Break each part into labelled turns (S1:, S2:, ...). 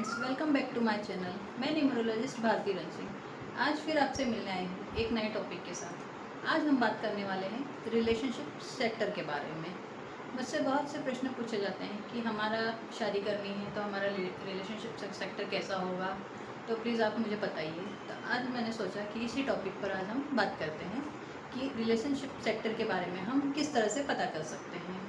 S1: Friends, welcome back to my channel. मैं numerologist Bharti Ranjan आज फिर आपसे मिलने आई हूँ एक नए टॉपिक के साथ। आज हम बात करने वाले हैं रिलेशनशिप सेक्टर के बारे में। मुझसे बहुत से प्रश्न पूछे जाते हैं कि हमारा शादी करनी है तो हमारा रिलेशनशिप सेक्टर कैसा होगा, तो प्लीज़ आप मुझे बताइए। तो आज मैंने सोचा कि इसी टॉपिक पर आज हम बात करते हैं कि रिलेशनशिप सेक्टर के बारे में हम किस तरह से पता कर सकते हैं।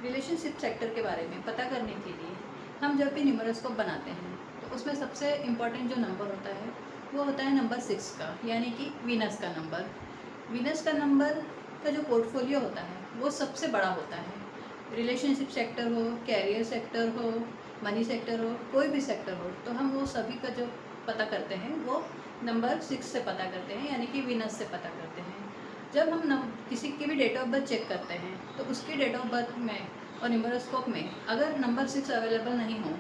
S1: रिलेशनशिप सेक्टर के बारे में पता करने के लिए हम जब भी न्यूमरोस्कोप बनाते हैं तो उसमें सबसे इम्पॉर्टेंट जो नंबर होता है वो होता है नंबर 6 का, यानी कि वीनस का नंबर। वीनस का नंबर का जो पोर्टफोलियो होता है वो सबसे बड़ा होता है। रिलेशनशिप सेक्टर हो, कैरियर सेक्टर हो, मनी सेक्टर हो, कोई भी सेक्टर हो, तो हम वो सभी का जो पता करते हैं वो नंबर 6 से पता करते हैं, यानी कि वीनस से पता करते हैं। जब हम किसी की भी डेट ऑफ बर्थ चेक करते हैं तो उसकी डेट ऑफ बर्थ में और न्यूमरोस्कोप में अगर नंबर 6 अवेलेबल नहीं हो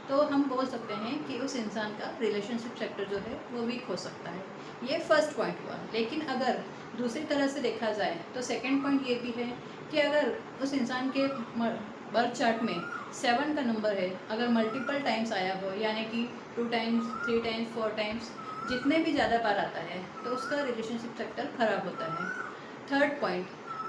S1: तो हम बोल सकते हैं कि उस इंसान का रिलेशनशिप सेक्टर जो है वो वीक हो सकता है। ये फर्स्ट पॉइंट हुआ। लेकिन अगर दूसरी तरह से देखा जाए तो सेकंड पॉइंट ये भी है कि अगर उस इंसान के बर्थ चार्ट में 7 का नंबर है, अगर मल्टीपल टाइम्स आया हो, यानी कि 2 टाइम्स, 3 टाइम्स, 4 टाइम्स, जितने भी ज़्यादा बार आता है तो उसका रिलेशनशिप सेक्टर ख़राब होता है। थर्ड पॉइंट,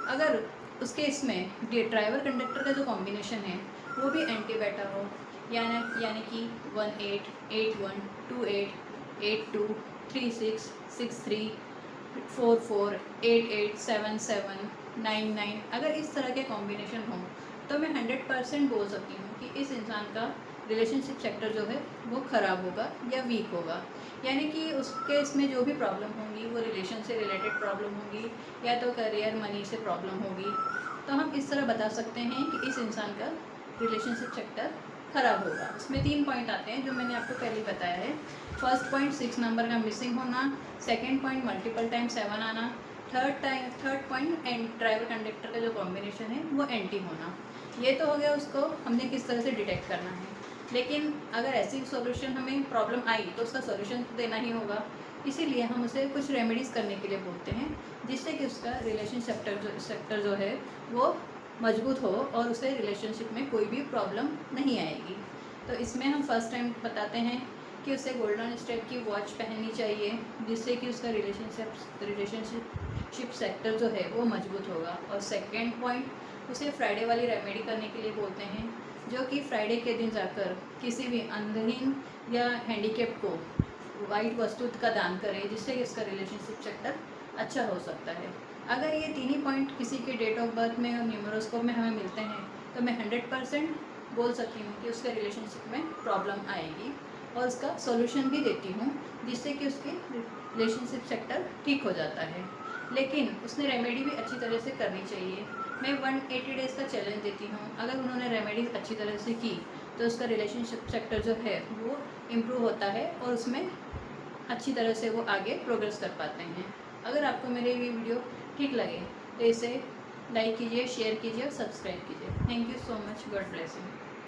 S1: अगर उसके इसमें ड्राइवर कंडक्टर का जो कॉम्बिनेशन है वो भी एंटी बेटा हो, यानी कि 18, 81, 28, 82, 36, 63, 44, 88, 77, 99, अगर इस तरह के कॉम्बिनेशन हो तो मैं 100% बोल सकती हूँ कि इस इंसान का रिलेशनशिप सेक्टर जो है वो ख़राब होगा या वीक होगा। यानी कि उसके इसमें जो भी प्रॉब्लम होंगी वो रिलेशन से रिलेटेड प्रॉब्लम होगी या तो करियर मनी से प्रॉब्लम होगी। तो हम इस तरह बता सकते हैं कि इस इंसान का रिलेशनशिप सेक्टर ख़राब होगा। इसमें 3 पॉइंट आते हैं जो मैंने आपको पहले बताया है। फर्स्ट पॉइंट 6 नंबर का मिसिंग होना, सेकेंड पॉइंट मल्टीपल टाइम 7 आना, थर्ड पॉइंट ड्राइवर कंडक्टर का जो कॉम्बिनेशन है वो एंटी होना। ये तो हो गया उसको हमने किस तरह से डिटेक्ट करना है। लेकिन अगर ऐसी सॉल्यूशन हमें प्रॉब्लम आई तो उसका सॉल्यूशन तो देना ही होगा। इसीलिए हम उसे कुछ रेमेडीज़ करने के लिए बोलते हैं जिससे कि उसका रिलेशन सेक्टर जो है वो मजबूत हो और उसे रिलेशनशिप में कोई भी प्रॉब्लम नहीं आएगी। तो इसमें हम फर्स्ट टाइम बताते हैं कि उसे गोल्डन स्टेप की वॉच पहननी चाहिए जिससे कि उसका रिलेशनशिप सेक्टर जो है वो मजबूत होगा। और सेकेंड पॉइंट, उसे फ्राइडे वाली रेमेडी करने के लिए बोलते हैं, जो कि फ्राइडे के दिन जाकर किसी भी अंधहीन या हैंडीकेप को वाइट वस्तु का दान करे जिससे इसका रिलेशनशिप सेक्टर अच्छा हो सकता है। अगर ये 3 ही पॉइंट किसी के डेट ऑफ बर्थ में और न्यूमरोस्कोप में हमें मिलते हैं तो मैं 100% बोल सकती हूँ कि उसके रिलेशनशिप में प्रॉब्लम आएगी और उसका सॉल्यूशन भी देती हूँ जिससे कि उसकी रिलेशनशिप सेक्टर ठीक हो जाता है। लेकिन उसने रेमेडी भी अच्छी तरह से करनी चाहिए। मैं 180 डेज़ का चैलेंज देती हूँ। अगर उन्होंने रेमेडी अच्छी तरह से की तो उसका रिलेशनशिप सेक्टर जो है वो इम्प्रूव होता है और उसमें अच्छी तरह से वो आगे प्रोग्रेस कर पाते हैं। अगर आपको मेरे ये वीडियो ठीक लगे तो इसे लाइक कीजिए, शेयर कीजिए और सब्सक्राइब कीजिए। Thank you so much. God bless you.